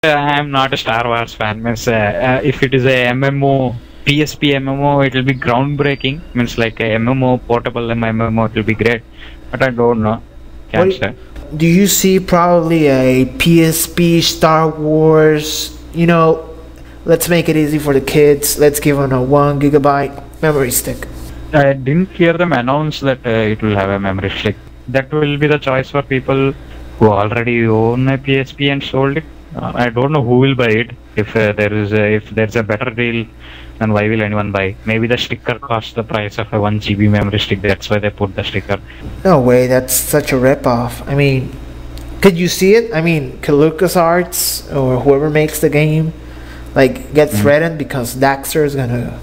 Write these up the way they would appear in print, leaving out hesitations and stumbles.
I'm not a Star Wars fan. Means if it is a MMO, PSP MMO, it will be groundbreaking. Means like a MMO portable MMO, it will be great. But I don't know. Can't say. Do you see probably a PSP Star Wars? Let's make it easy for the kids. Let's give them a 1 GB memory stick. I didn't hear them announce that it will have a memory stick. That will be the choice for people who already own a PSP and sold it. I don't know who will buy it. If there's a better deal, then why will anyone buy? Maybe the sticker costs the price of a 1 GB memory stick. That's why they put the sticker. No way, that's such a ripoff. I mean, could you see it? I mean, could LucasArts or whoever makes the game get threatened because Daxter is gonna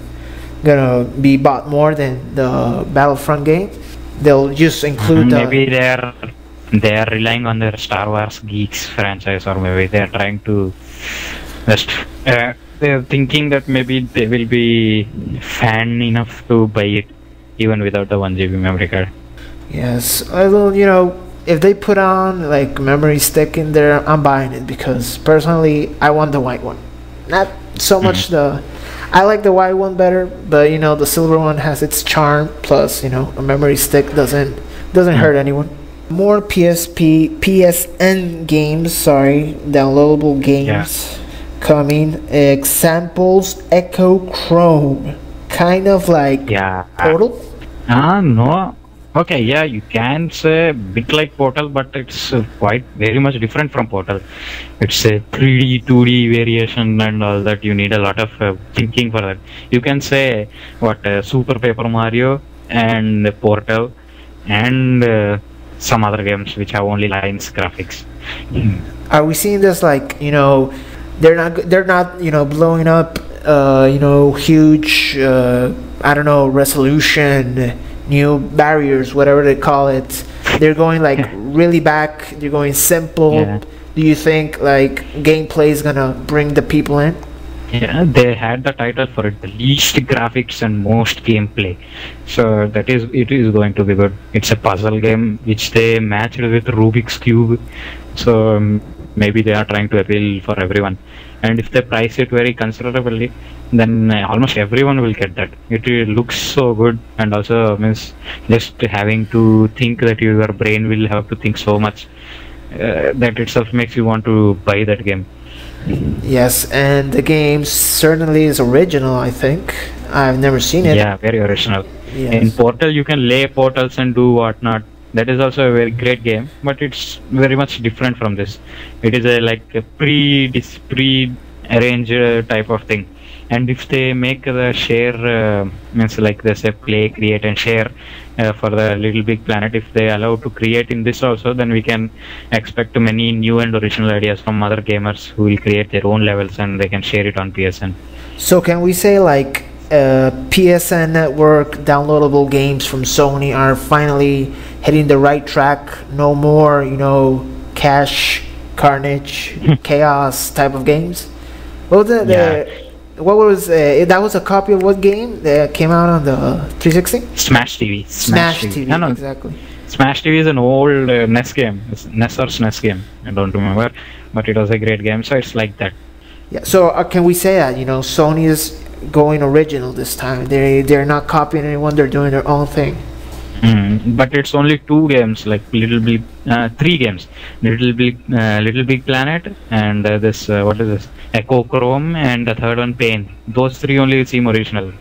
be bought more than the Battlefront game? They'll just include maybe they are relying on their Star Wars Geeks franchise, or maybe they are trying to just they're thinking that maybe they will be fan enough to buy it even without the 1 GB memory card. Yes, although if they put on memory stick in there, I'm buying it because personally I want the white one. Not so much I like the white one better, but the silver one has its charm. Plus, a memory stick doesn't hurt anyone. More PSN games, downloadable games coming. Examples: Echo Chrome, kind of like Portal. No. Okay, yeah, you can say a bit like Portal, but it's quite very much different from Portal. It's a 3D, 2D variation and all that. You need a lot of thinking for that. You can say Super Paper Mario and Portal and some other games which have only lines graphics. Are we seeing this they're not blowing up huge resolution, new barriers, whatever they call it? They're going really back, they're going simple. Do you think gameplay is gonna bring the people in? Yeah, they had the title for it, the least graphics and most gameplay. So it is going to be good. It's a puzzle game which they matched with Rubik's Cube. So maybe they are trying to appeal for everyone. And if they price it very considerably, then almost everyone will get that. It looks so good, and also means just having to think that your brain will have to think so much. That itself makes you want to buy that game. Yes, and the game certainly is original, I think. I've never seen it. Yeah, very original. Yes. In Portal, you can lay portals and do whatnot. That is also a very great game, but it's very much different from this. It is a pre-arranged type of thing. And if they make the share, means they say play, create and share for the Little Big Planet, if they allow to create in this also, then we can expect many new and original ideas from other gamers who will create their own levels and they can share it on PSN. So can we say PSN Network downloadable games from Sony are finally hitting the right track? No more, cash, carnage, chaos type of games? What was that was a copy of what game that came out on the 360? Smash TV. Smash TV. No, exactly. Smash TV is an old NES game. It's NES or SNES game. I don't remember, but it was a great game. So it's like that. Yeah. So can we say that Sony is going original this time? They're not copying anyone. They're doing their own thing. But it's only 2 games, Little Big, 3 games. Little Big Planet and this what is this? Echo Chrome, and the third one Pain. Those 3 only seem original.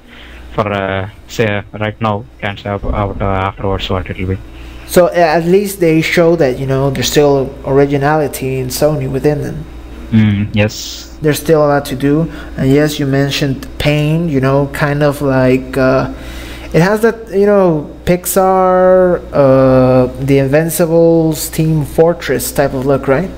For say right now, can't say afterwards what it will be. So at least they show that there's still originality in Sony within them. Yes. There's still a lot to do, and yes, you mentioned Pain. Kind of it has that Pixar, the Invincibles, Team Fortress type of look, right?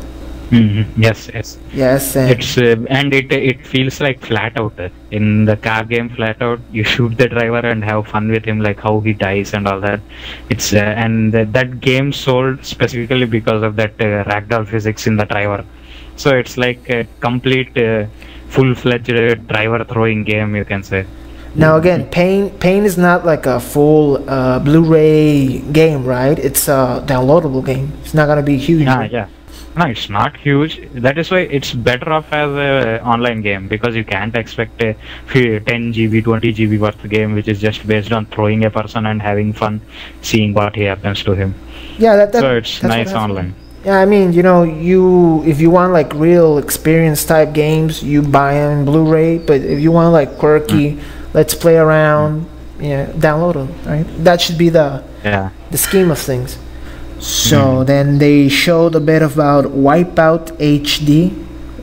Yes. Yes, and it feels like Flat Out. In the car game Flat Out, you shoot the driver and have fun with him, how he dies and all that. It's and that game sold specifically because of that ragdoll physics in the driver. So it's like a complete full-fledged driver throwing game, you can say. Now again, Pain is not like a full Blu-ray game, right? It's a downloadable game. It's not gonna be huge. Yeah. No, it's not huge. That is why it's better off as a online game, because you can't expect a 10 GB, 20 GB worth game which is just based on throwing a person and having fun, seeing what happens to him. Yeah, So it's nice online. Yeah, I mean, you if you want like real experience type games, you buy them in Blu-ray. But if you want like quirky, let's play around, download them. Right? That should be the scheme of things. So then they showed a bit about Wipeout HD.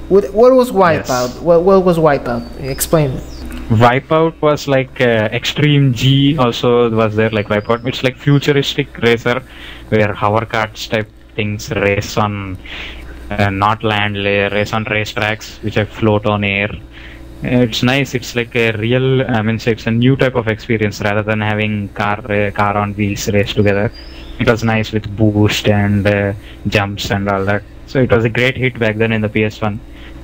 What was Wipeout? Yes. What was Wipeout? Explain it. Wipeout was like Extreme G also was there, like Wipeout. It's like futuristic racer where hover carts type things race on not land, race on racetracks which float on air. It's nice. It's like a real, it's a new type of experience rather than having car on wheels race together. It was nice with boost and jumps and all that. So it was a great hit back then in the PS1.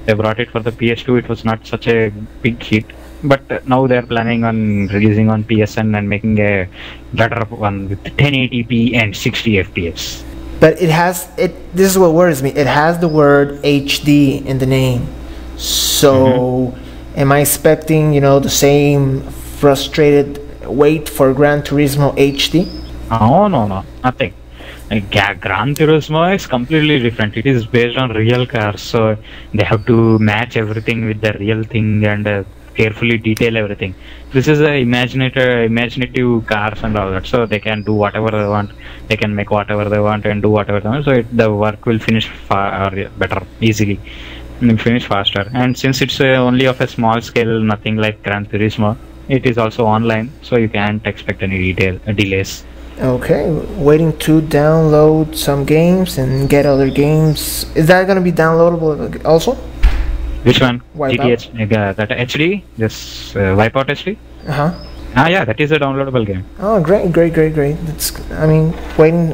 They brought it for the PS2. It was not such a big hit, but now they're planning on releasing on PSN and making a better one with 1080p and 60 FPS. But this is what worries me. It has the word HD in the name. So am I expecting, the same frustrated wait for Gran Turismo HD? Oh, no, nothing. Gran Turismo is completely different. It is based on real cars, so they have to match everything with the real thing and carefully detail everything. This is a imaginative cars and all that, so they can do whatever they want. They can make whatever they want and do whatever they want. So the work will finish better, easily, and finish faster. And since it's only of a small scale, nothing like Gran Turismo, it is also online, so you can't expect any delays. Okay, waiting to download some games and get other games. Is that going to be downloadable also? Which one? Wipeout. GTH, that HD? This Wipeout HD? Yeah, that is a downloadable game. Oh, great.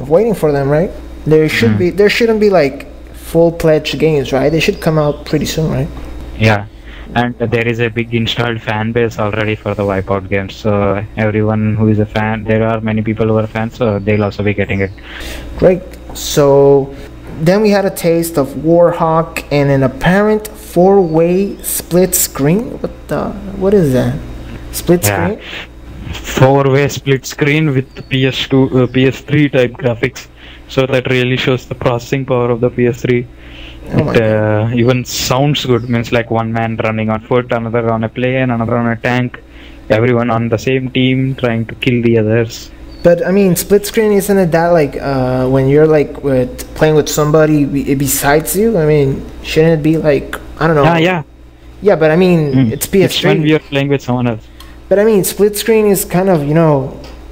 Waiting for them, right? There shouldn't be like full-fledged games, right? They should come out pretty soon, right? Yeah. And there is a big installed fan base already for the Wipeout games, so everyone who is a fan, there are many people who are fans, so they'll also be getting it. Great. So then we had a taste of Warhawk and an apparent 4-way split screen. What is that? Split screen? 4-way split screen with PS2, PS3 type graphics, so that really shows the processing power of the PS3. It even sounds good. Means like one man running on foot, another on a plane, another on a tank, everyone on the same team trying to kill the others. But I mean, split screen, isn't it that like when you're like playing with somebody besides you? I mean, shouldn't it be like, I don't know? Yeah, but I mean, it's PS3. It's when we are playing with someone else. But I mean, split screen is kind of,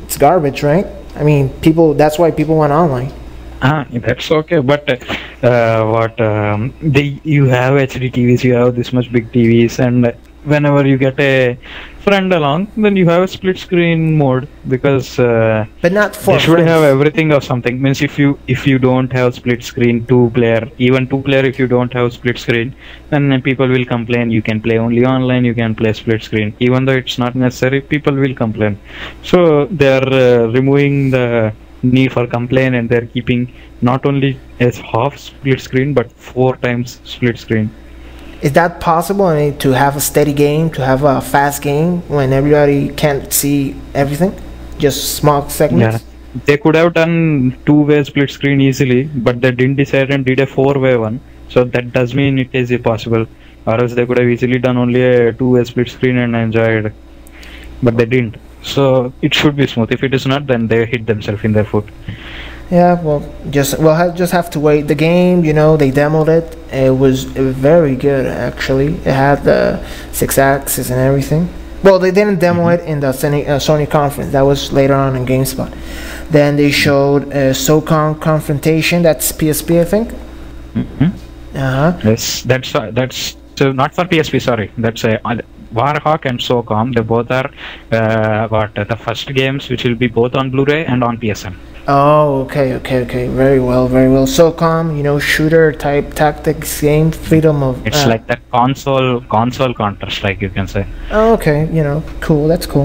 it's garbage, right? I mean, that's why people went online. That's okay, but you have HD TVs, you have this much big TVs, and whenever you get a friend along, then you have a split screen mode, because but not for they should friends. have everything or something. Means if you don't have split screen, even two player, if you don't have split screen, then people will complain. You can play only online, you can play split screen, even though it's not necessary. People will complain, so they are removing the need for complaint, and they're keeping not only as half split screen but 4 times split screen. Is that possible? I mean, to have a steady game, to have a fast game when everybody can't see everything, just small segments? Yeah, they could have done 2-way split screen easily, but they didn't decide and did a 4-way one, so that does mean it is possible, or else they could have easily done only a 2-way split screen and enjoyed, but they didn't. So it should be smooth. If it is not, then they hit themselves in their foot. Yeah, we'll just have to wait. The game, they demoed it. It was very good, actually. It had the 6-axis and everything. Well, they didn't demo it in the Sony conference. That was later on in GameSpot. Then they showed SOCOM Confrontation. That's PSP, I think. Yes, that's not for PSP. Sorry, that's Warhawk and SOCOM. They both are the first games which will be both on Blu-ray and on PSN. Oh, okay. Very well. SOCOM, shooter type tactics game, freedom of. It's like that console Counter-Strike, you can say. Oh, okay. Cool. That's cool.